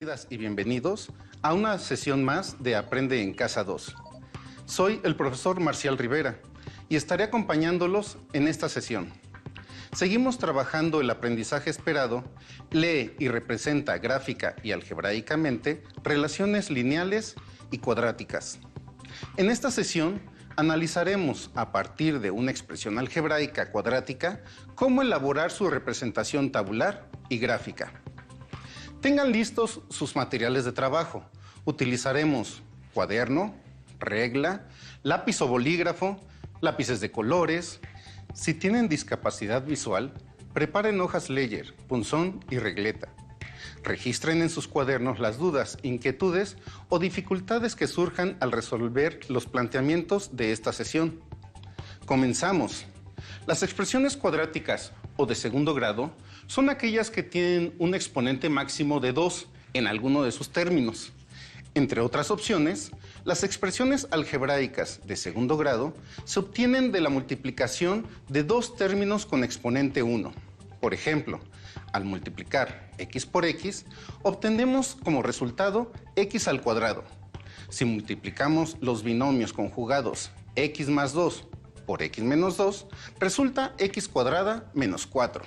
Bienvenidas y bienvenidos a una sesión más de Aprende en Casa 2. Soy el profesor Marcial Rivera y estaré acompañándolos en esta sesión. Seguimos trabajando el aprendizaje esperado, lee y representa gráfica y algebraicamente relaciones lineales y cuadráticas. En esta sesión analizaremos a partir de una expresión algebraica cuadrática cómo elaborar su representación tabular y gráfica. Tengan listos sus materiales de trabajo. Utilizaremos cuaderno, regla, lápiz o bolígrafo, lápices de colores. Si tienen discapacidad visual, preparen hojas Leyer, punzón y regleta. Registren en sus cuadernos las dudas, inquietudes o dificultades que surjan al resolver los planteamientos de esta sesión. Comenzamos. Las expresiones cuadráticas o de segundo grado son aquellas que tienen un exponente máximo de 2 en alguno de sus términos. Entre otras opciones, las expresiones algebraicas de segundo grado se obtienen de la multiplicación de dos términos con exponente 1. Por ejemplo, al multiplicar x por x, obtenemos como resultado x al cuadrado. Si multiplicamos los binomios conjugados x más 2 por x menos 2, resulta x cuadrada menos 4.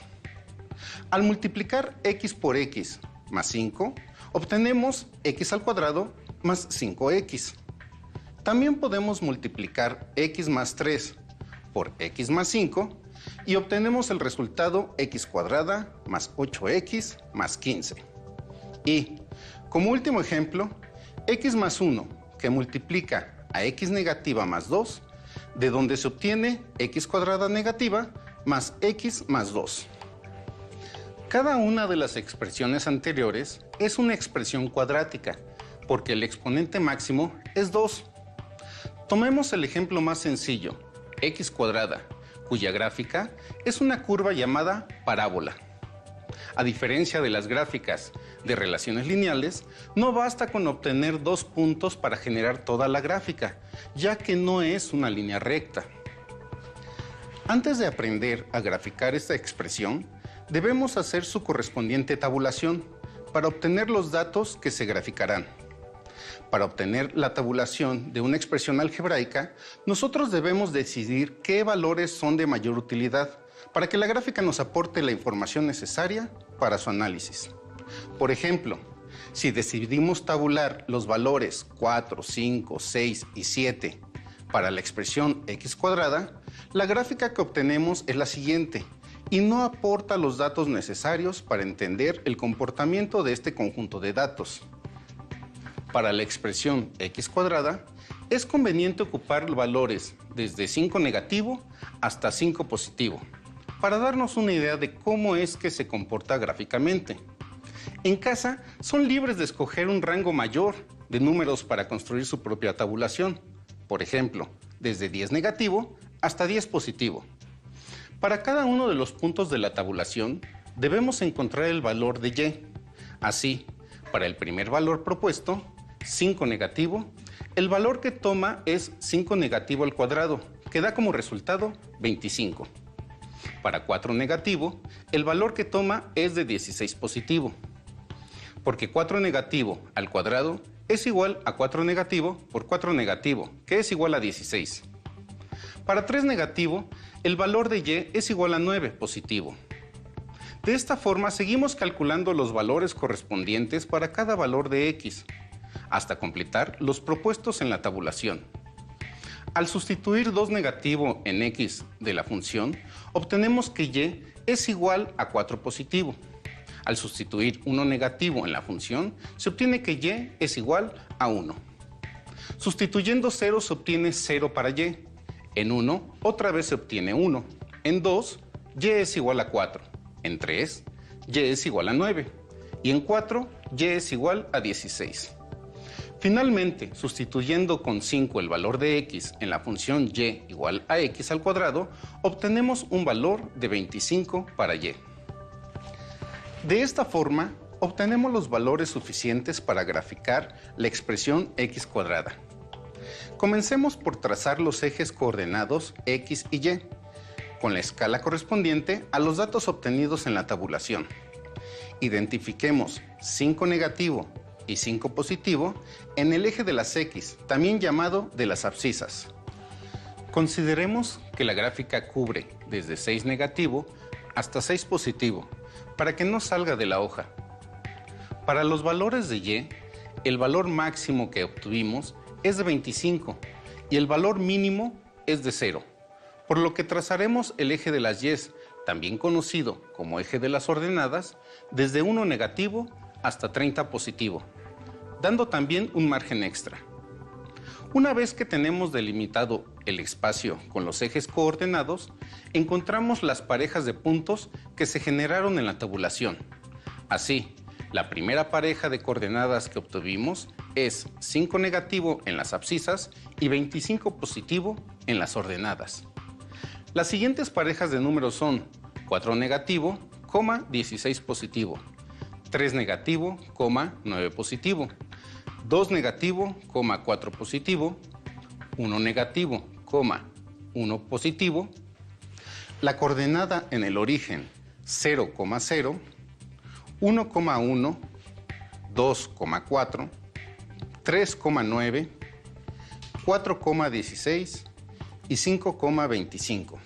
Al multiplicar x por x más 5, obtenemos x al cuadrado más 5x. También podemos multiplicar x más 3 por x más 5 y obtenemos el resultado x cuadrada más 8x más 15. Y, como último ejemplo, x más 1 que multiplica a x negativa más 2, de donde se obtiene x cuadrada negativa más x más 2. Cada una de las expresiones anteriores es una expresión cuadrática, porque el exponente máximo es 2. Tomemos el ejemplo más sencillo, x cuadrada, cuya gráfica es una curva llamada parábola. A diferencia de las gráficas de relaciones lineales, no basta con obtener 2 puntos para generar toda la gráfica, ya que no es una línea recta. Antes de aprender a graficar esta expresión, debemos hacer su correspondiente tabulación para obtener los datos que se graficarán. Para obtener la tabulación de una expresión algebraica, nosotros debemos decidir qué valores son de mayor utilidad para que la gráfica nos aporte la información necesaria para su análisis. Por ejemplo, si decidimos tabular los valores 4, 5, 6 y 7 para la expresión x cuadrada, la gráfica que obtenemos es la siguiente y no aporta los datos necesarios para entender el comportamiento de este conjunto de datos. Para la expresión x cuadrada, es conveniente ocupar valores desde 5 negativo hasta 5 positivo, para darnos una idea de cómo es que se comporta gráficamente. En casa, son libres de escoger un rango mayor de números para construir su propia tabulación. Por ejemplo, desde 10 negativo hasta 10 positivo. Para cada uno de los puntos de la tabulación, debemos encontrar el valor de y. Así, para el primer valor propuesto, 5 negativo, el valor que toma es 5 negativo al cuadrado, que da como resultado 25. Para 4 negativo, el valor que toma es de 16 positivo, porque 4 negativo al cuadrado es igual a 4 negativo por 4 negativo, que es igual a 16. Para 3 negativo, el valor de y es igual a 9 positivo. De esta forma, seguimos calculando los valores correspondientes para cada valor de x, hasta completar los propuestos en la tabulación. Al sustituir 2 negativo en x de la función, obtenemos que y es igual a 4 positivo. Al sustituir 1 negativo en la función, se obtiene que y es igual a 1. Sustituyendo 0 se obtiene 0 para y. En 1, otra vez se obtiene 1. En 2, y es igual a 4. En 3, y es igual a 9. Y en 4, y es igual a 16. Finalmente, sustituyendo con 5 el valor de x en la función y igual a x al cuadrado, obtenemos un valor de 25 para y. De esta forma, obtenemos los valores suficientes para graficar la expresión x cuadrada. Comencemos por trazar los ejes coordenados x y y, con la escala correspondiente a los datos obtenidos en la tabulación. Identifiquemos 5 negativo y 5 positivo en el eje de las X, también llamado de las abscisas. Consideremos que la gráfica cubre desde 6 negativo hasta 6 positivo, para que no salga de la hoja. Para los valores de Y, el valor máximo que obtuvimos es de 25 y el valor mínimo es de 0, por lo que trazaremos el eje de las Y, también conocido como eje de las ordenadas, desde 1 negativo hasta 30 positivo, dando también un margen extra. Una vez que tenemos delimitado el espacio con los ejes coordenados, encontramos las parejas de puntos que se generaron en la tabulación. Así, la primera pareja de coordenadas que obtuvimos es 5 negativo en las abscisas y 25 positivo en las ordenadas. Las siguientes parejas de números son 4 negativo, 16 positivo, 3 negativo, 9 positivo, 2 negativo, 4 positivo, 1 negativo, 1 positivo, la coordenada en el origen 0,0, 1,1, 2,4, 3,9, 4,16 y 5,25.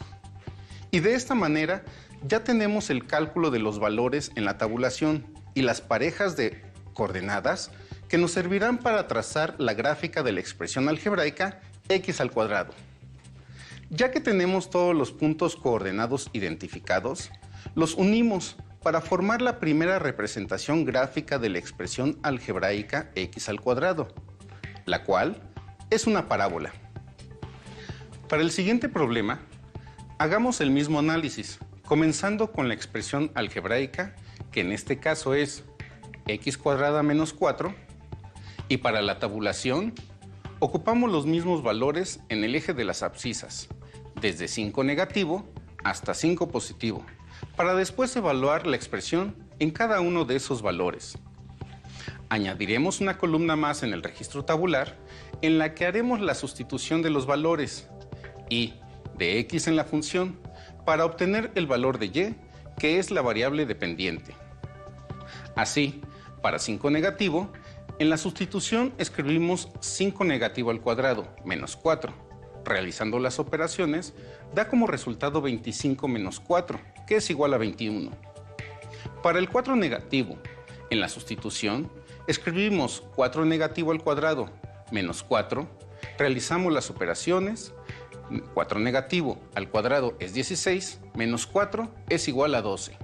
Y de esta manera ya tenemos el cálculo de los valores en la tabulación y las parejas de coordenadas que nos servirán para trazar la gráfica de la expresión algebraica x al cuadrado. Ya que tenemos todos los puntos coordenados identificados, los unimos para formar la primera representación gráfica de la expresión algebraica x al cuadrado, la cual es una parábola. Para el siguiente problema, hagamos el mismo análisis, comenzando con la expresión algebraica, que en este caso es x cuadrada menos 4, y para la tabulación, ocupamos los mismos valores en el eje de las abscisas, desde 5 negativo hasta 5 positivo, para después evaluar la expresión en cada uno de esos valores. Añadiremos una columna más en el registro tabular en la que haremos la sustitución de los valores y de x en la función para obtener el valor de y, que es la variable dependiente. Así, para 5 negativo, en la sustitución escribimos 5 negativo al cuadrado menos 4. Realizando las operaciones, da como resultado 25 menos 4, que es igual a 21. Para el 4 negativo, en la sustitución, escribimos 4 negativo al cuadrado menos 4, realizamos las operaciones, 4 negativo al cuadrado es 16, menos 4 es igual a 12.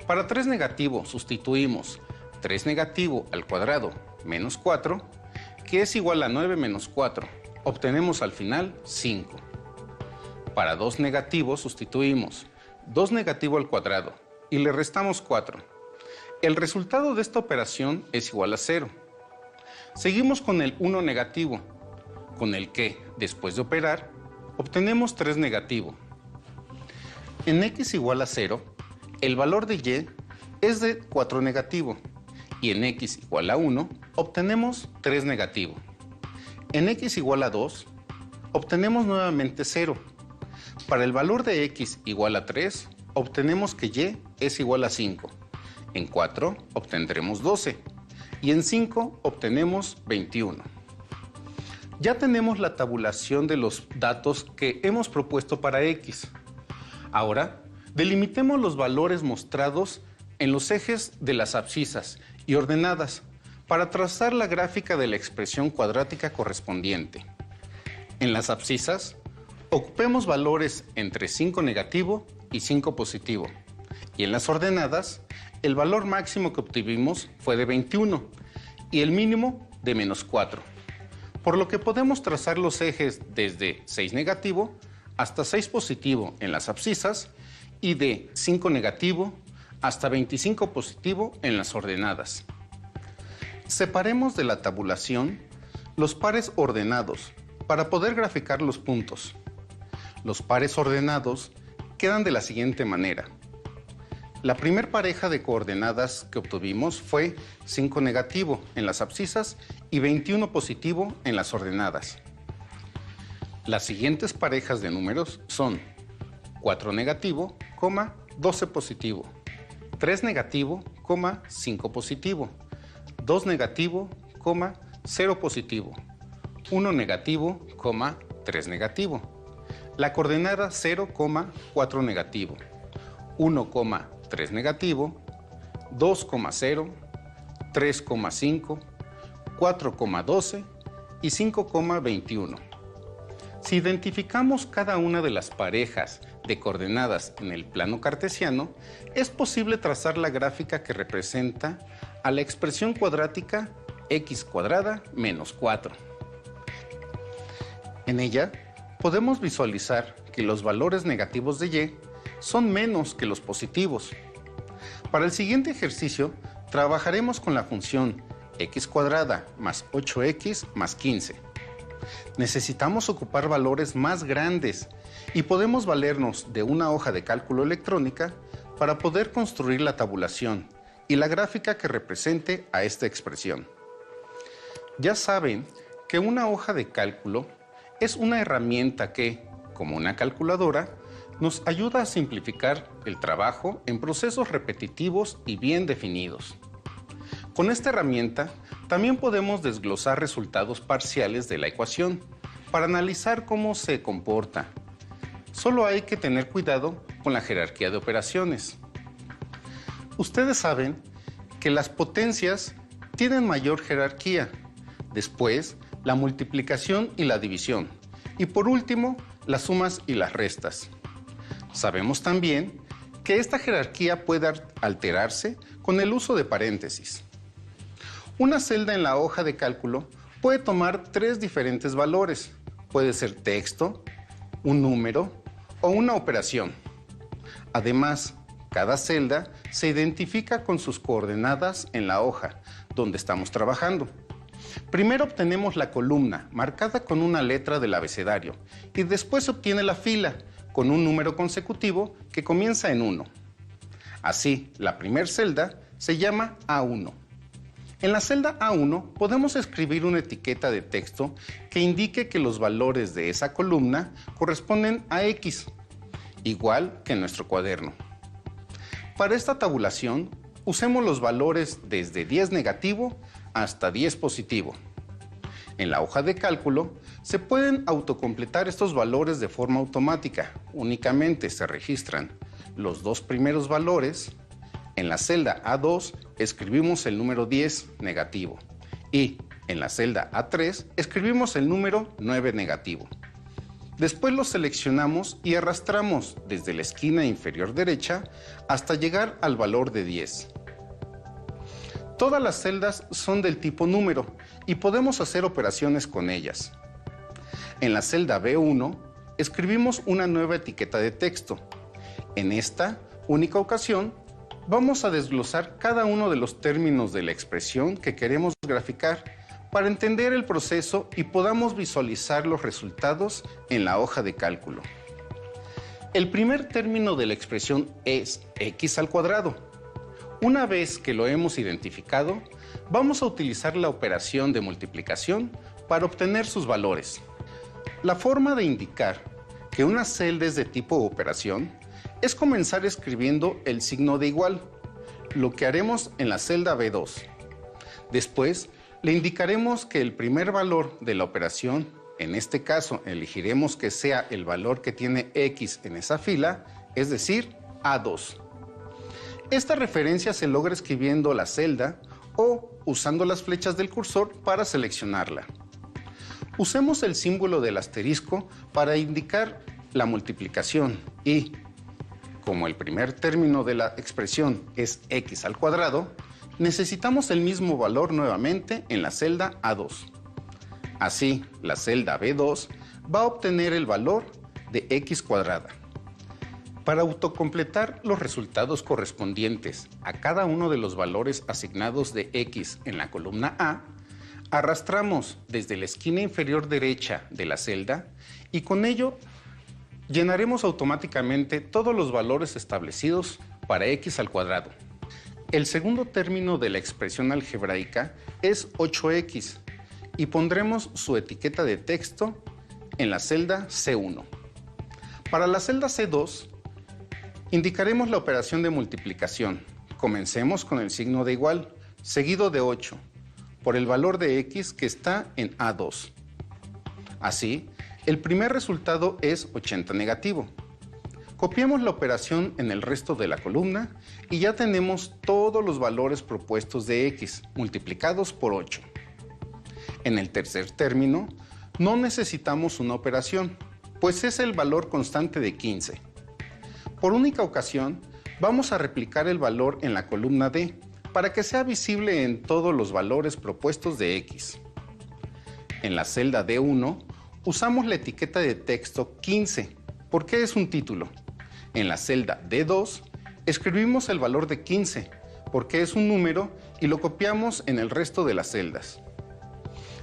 Para 3 negativo sustituimos 3 negativo al cuadrado menos 4, que es igual a 9 menos 4. Obtenemos al final 5. Para 2 negativo sustituimos 2 negativo al cuadrado y le restamos 4. El resultado de esta operación es igual a 0. Seguimos con el 1 negativo, con el que, después de operar, obtenemos 3 negativo. En x igual a 0, el valor de y es de 4 negativo y en x igual a 1 obtenemos 3 negativo. En x igual a 2 obtenemos nuevamente 0. Para el valor de x igual a 3 obtenemos que y es igual a 5. En 4 obtendremos 12 y en 5 obtenemos 21. Ya tenemos la tabulación de los datos que hemos propuesto para x. Ahora, delimitemos los valores mostrados en los ejes de las abscisas y ordenadas para trazar la gráfica de la expresión cuadrática correspondiente. En las abscisas, ocupemos valores entre 5 negativo y 5 positivo. Y en las ordenadas, el valor máximo que obtuvimos fue de 21 y el mínimo de menos 4. Por lo que podemos trazar los ejes desde 6 negativo hasta 6 positivo en las abscisas y de 5 negativo hasta 25 positivo en las ordenadas. Separemos de la tabulación los pares ordenados para poder graficar los puntos. Los pares ordenados quedan de la siguiente manera. La primera pareja de coordenadas que obtuvimos fue 5 negativo en las abscisas y 21 positivo en las ordenadas. Las siguientes parejas de números son 4 negativo, 12 positivo, 3 negativo, 5 positivo, 2 negativo, 0 positivo, 1 negativo, 3 negativo. La coordenada 0, 4 negativo, 1, 3 negativo, 2, 0, 3, 5, 4, 12 y 5, 21. Si identificamos cada una de las parejas de coordenadas en el plano cartesiano, es posible trazar la gráfica que representa a la expresión cuadrática x cuadrada menos 4. En ella podemos visualizar que los valores negativos de y son menos que los positivos. Para el siguiente ejercicio, trabajaremos con la función x cuadrada más 8x más 15. Necesitamos ocupar valores más grandes y podemos valernos de una hoja de cálculo electrónica para poder construir la tabulación y la gráfica que represente a esta expresión. Ya saben que una hoja de cálculo es una herramienta que, como una calculadora, nos ayuda a simplificar el trabajo en procesos repetitivos y bien definidos. Con esta herramienta también podemos desglosar resultados parciales de la ecuación para analizar cómo se comporta. Solo hay que tener cuidado con la jerarquía de operaciones. Ustedes saben que las potencias tienen mayor jerarquía, después la multiplicación y la división, y por último las sumas y las restas. Sabemos también que esta jerarquía puede alterarse con el uso de paréntesis. Una celda en la hoja de cálculo puede tomar 3 diferentes valores. Puede ser texto, un número o una operación. Además, cada celda se identifica con sus coordenadas en la hoja donde estamos trabajando. Primero obtenemos la columna, marcada con una letra del abecedario, y después se obtiene la fila, con un número consecutivo que comienza en 1. Así, la primera celda se llama A1. En la celda A1 podemos escribir una etiqueta de texto que indique que los valores de esa columna corresponden a X, igual que en nuestro cuaderno. Para esta tabulación, usemos los valores desde 10 negativo hasta 10 positivo. En la hoja de cálculo se pueden autocompletar estos valores de forma automática. Únicamente se registran los 2 primeros valores. En la celda A2 escribimos el número 10 negativo y en la celda A3 escribimos el número 9 negativo. Después los seleccionamos y arrastramos desde la esquina inferior derecha hasta llegar al valor de 10. Todas las celdas son del tipo número y podemos hacer operaciones con ellas. En la celda B1 escribimos una nueva etiqueta de texto. En esta única ocasión vamos a desglosar cada uno de los términos de la expresión que queremos graficar para entender el proceso y podamos visualizar los resultados en la hoja de cálculo. El primer término de la expresión es x al cuadrado. Una vez que lo hemos identificado, vamos a utilizar la operación de multiplicación para obtener sus valores. La forma de indicar que una celda es de tipo operación es comenzar escribiendo el signo de igual, lo que haremos en la celda B2. Después, le indicaremos que el primer valor de la operación, en este caso elegiremos que sea el valor que tiene X en esa fila, es decir, A2. Esta referencia se logra escribiendo la celda o usando las flechas del cursor para seleccionarla. Usemos el símbolo del asterisco para indicar la multiplicación y, como el primer término de la expresión es x al cuadrado, necesitamos el mismo valor nuevamente en la celda A2. Así, la celda B2 va a obtener el valor de x cuadrada. Para autocompletar los resultados correspondientes a cada uno de los valores asignados de x en la columna A, arrastramos desde la esquina inferior derecha de la celda y con ello llenaremos automáticamente todos los valores establecidos para x al cuadrado. El segundo término de la expresión algebraica es 8x y pondremos su etiqueta de texto en la celda C1. Para la celda C2, indicaremos la operación de multiplicación, Comencemos con el signo de igual, seguido de 8, por el valor de x que está en A2. Así, el primer resultado es 80 negativo. Copiamos la operación en el resto de la columna y ya tenemos todos los valores propuestos de x multiplicados por 8. En el tercer término, no necesitamos una operación, pues es el valor constante de 15. Por única ocasión, vamos a replicar el valor en la columna D para que sea visible en todos los valores propuestos de x. En la celda D1, usamos la etiqueta de texto 15, porque es un título. En la celda D2, escribimos el valor de 15, porque es un número, y lo copiamos en el resto de las celdas.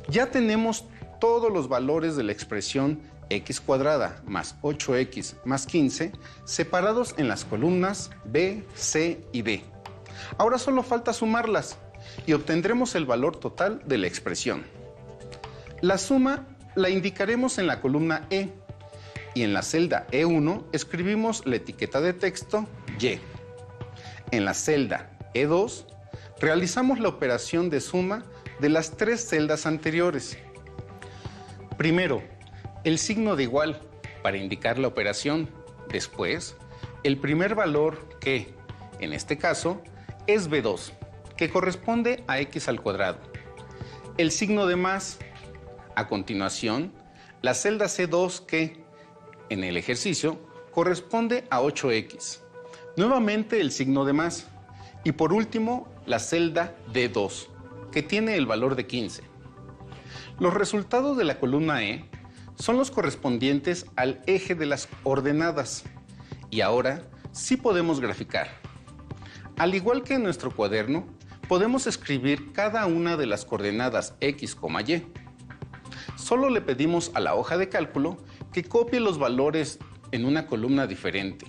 Ya tenemos todos los valores de la expresión x cuadrada más 8x más 15 separados en las columnas B, C y D. Ahora solo falta sumarlas y obtendremos el valor total de la expresión. La suma la indicaremos en la columna E y en la celda E1 escribimos la etiqueta de texto Y. En la celda E2 realizamos la operación de suma de las tres celdas anteriores. Primero, el signo de igual para indicar la operación. Después, el primer valor que, en este caso, es B2, que corresponde a x al cuadrado. El signo de más. A continuación, la celda C2 que, en el ejercicio, corresponde a 8x. Nuevamente el signo de más. Y por último, la celda D2, que tiene el valor de 15. Los resultados de la columna E son los correspondientes al eje de las ordenadas. Y ahora sí podemos graficar. Al igual que en nuestro cuaderno, podemos escribir cada una de las coordenadas x, y. Solo le pedimos a la hoja de cálculo que copie los valores en una columna diferente.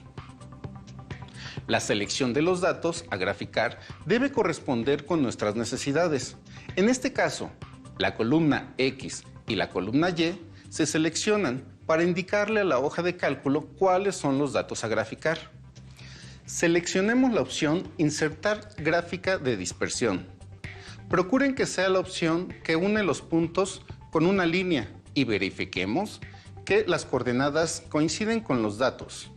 La selección de los datos a graficar debe corresponder con nuestras necesidades. En este caso, la columna X y la columna Y se seleccionan para indicarle a la hoja de cálculo cuáles son los datos a graficar. Seleccionemos la opción Insertar gráfica de dispersión. Procuren que sea la opción que une los puntos con una línea y verifiquemos que las coordenadas coinciden con los datos.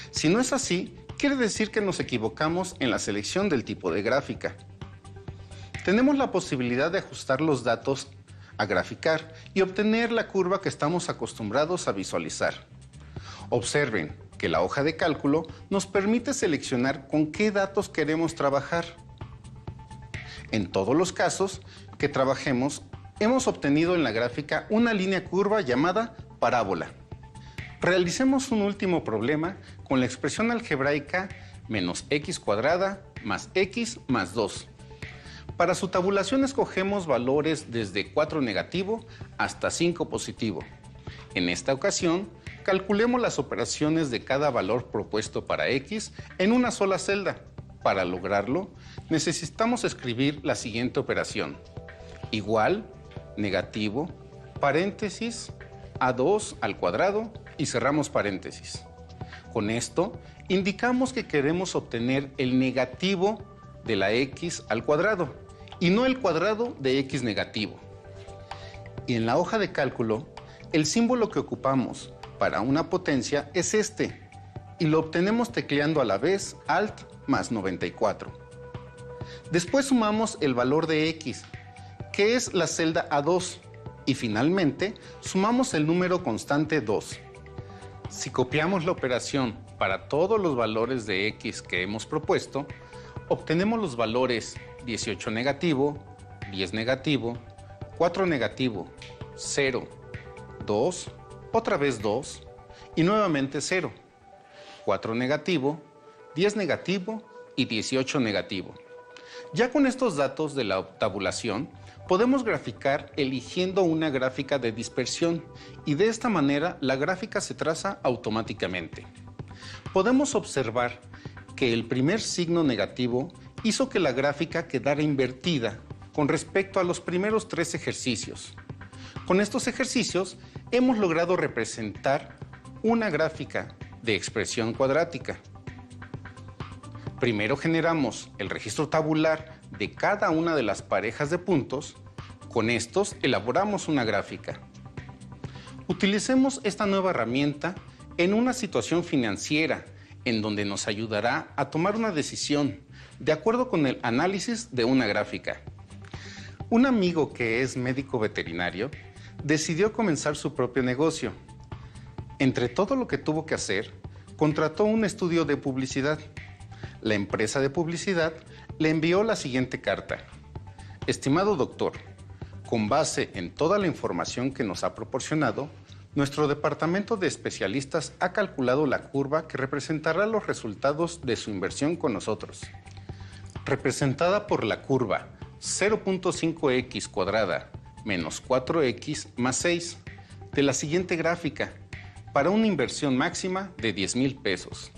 Si no es así, quiere decir que nos equivocamos en la selección del tipo de gráfica. Tenemos la posibilidad de ajustar los datos a graficar y obtener la curva que estamos acostumbrados a visualizar. Observen que la hoja de cálculo nos permite seleccionar con qué datos queremos trabajar. En todos los casos que trabajemos, hemos obtenido en la gráfica una línea curva llamada parábola. Realicemos un último problema con la expresión algebraica menos x cuadrada más x más 2. Para su tabulación escogemos valores desde 4 negativo hasta 5 positivo. En esta ocasión, calculemos las operaciones de cada valor propuesto para x en una sola celda. Para lograrlo, necesitamos escribir la siguiente operación. Igual, negativo, paréntesis, a2 al cuadrado y cerramos paréntesis. Con esto, indicamos que queremos obtener el negativo de la x al cuadrado y no el cuadrado de x negativo. Y en la hoja de cálculo, el símbolo que ocupamos para una potencia es este, y lo obtenemos tecleando a la vez Alt más 94. Después sumamos el valor de x, que es la celda A2, y finalmente sumamos el número constante 2. Si copiamos la operación para todos los valores de x que hemos propuesto, obtenemos los valores 18 negativo, 10 negativo, 4 negativo, 0, 2, otra vez 2 y nuevamente 0, 4 negativo, 10 negativo y 18 negativo. Ya con estos datos de la tabulación, podemos graficar eligiendo una gráfica de dispersión y de esta manera la gráfica se traza automáticamente. Podemos observar que el primer signo negativo hizo que la gráfica quedara invertida con respecto a los primeros 3 ejercicios. Con estos ejercicios hemos logrado representar una gráfica de expresión cuadrática. Primero generamos el registro tabular de cada una de las parejas de puntos. Con estos elaboramos una gráfica. Utilicemos esta nueva herramienta en una situación financiera en donde nos ayudará a tomar una decisión de acuerdo con el análisis de una gráfica. Un amigo que es médico veterinario decidió comenzar su propio negocio. Entre todo lo que tuvo que hacer, contrató un estudio de publicidad. La empresa de publicidad le envió la siguiente carta. Estimado doctor, con base en toda la información que nos ha proporcionado, nuestro departamento de especialistas ha calculado la curva que representará los resultados de su inversión con nosotros. Representada por la curva 0.5x cuadrada menos 4x más 6 de la siguiente gráfica, para una inversión máxima de 10,000 pesos.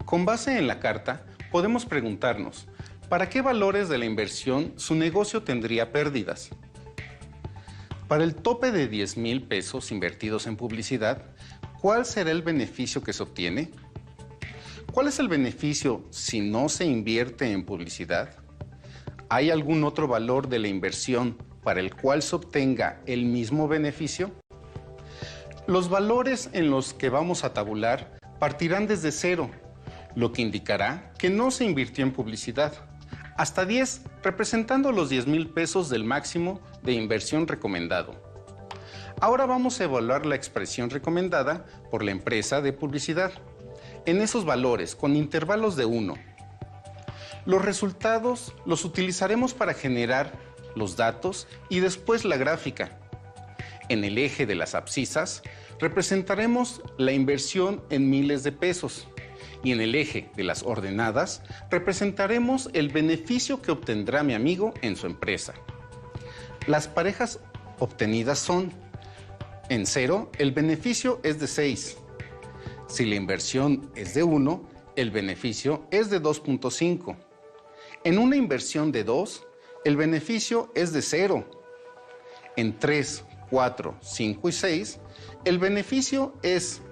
Con base en la carta, podemos preguntarnos, ¿para qué valores de la inversión su negocio tendría pérdidas? Para el tope de 10,000 pesos invertidos en publicidad, ¿cuál será el beneficio que se obtiene? ¿Cuál es el beneficio si no se invierte en publicidad? ¿Hay algún otro valor de la inversión para el cual se obtenga el mismo beneficio? Los valores en los que vamos a tabular partirán desde 0, lo que indicará que no se invirtió en publicidad, hasta 10, representando los 10,000 pesos del máximo de inversión recomendado. Ahora vamos a evaluar la expresión recomendada por la empresa de publicidad en esos valores con intervalos de 1. Los resultados los utilizaremos para generar los datos y después la gráfica. En el eje de las abscisas representaremos la inversión en miles de pesos y en el eje de las ordenadas representaremos el beneficio que obtendrá mi amigo en su empresa. Las parejas obtenidas son: en 0, el beneficio es de 6. Si la inversión es de 1, el beneficio es de 2.5. En una inversión de 2, el beneficio es de 0. En 3, 4, 5 y 6, el beneficio es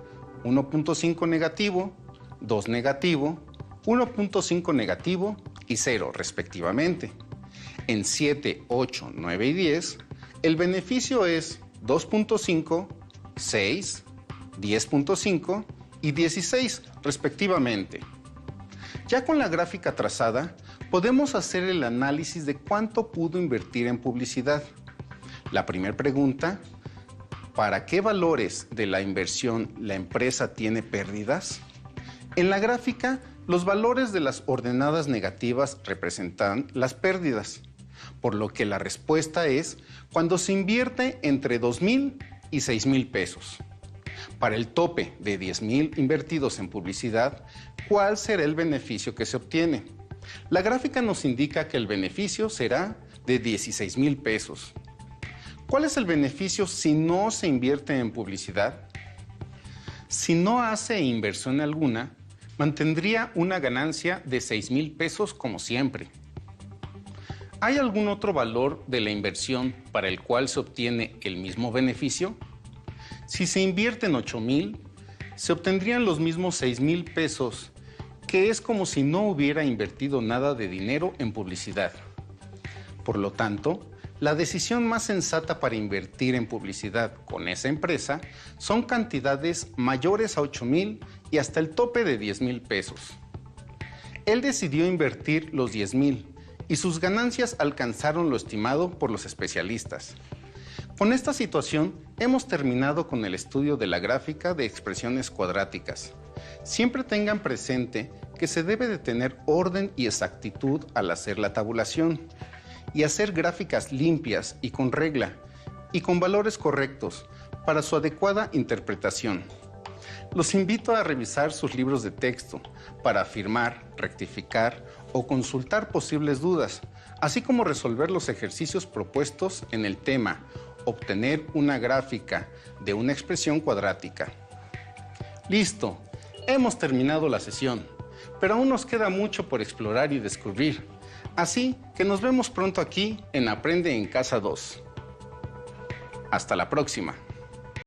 1.5 negativo, 2 negativo, 1.5 negativo y 0 respectivamente. En 7, 8, 9 y 10, el beneficio es 2.5, 6, 10.5 y 16 respectivamente. Ya con la gráfica trazada, podemos hacer el análisis de cuánto pudo invertir en publicidad. La primera pregunta: ¿para qué valores de la inversión la empresa tiene pérdidas? En la gráfica, los valores de las ordenadas negativas representan las pérdidas, por lo que la respuesta es cuando se invierte entre 2,000 y 6,000 pesos. Para el tope de 10,000 invertidos en publicidad, ¿cuál será el beneficio que se obtiene? La gráfica nos indica que el beneficio será de 16,000 pesos. ¿Cuál es el beneficio si no se invierte en publicidad? Si no hace inversión alguna, mantendría una ganancia de 6,000 pesos como siempre. ¿Hay algún otro valor de la inversión para el cual se obtiene el mismo beneficio? Si se invierte en 8,000, se obtendrían los mismos 6,000 pesos, que es como si no hubiera invertido nada de dinero en publicidad. Por lo tanto, la decisión más sensata para invertir en publicidad con esa empresa son cantidades mayores a 8,000 y hasta el tope de 10,000 pesos. Él decidió invertir los 10,000 y sus ganancias alcanzaron lo estimado por los especialistas. Con esta situación hemos terminado con el estudio de la gráfica de expresiones cuadráticas. Siempre tengan presente que se debe de tener orden y exactitud al hacer la tabulación y hacer gráficas limpias y con regla y con valores correctos para su adecuada interpretación. Los invito a revisar sus libros de texto para afirmar, rectificar o consultar posibles dudas, así como resolver los ejercicios propuestos en el tema obtener una gráfica de una expresión cuadrática. Listo, hemos terminado la sesión, pero aún nos queda mucho por explorar y descubrir. Así que nos vemos pronto aquí en Aprende en Casa 2. Hasta la próxima.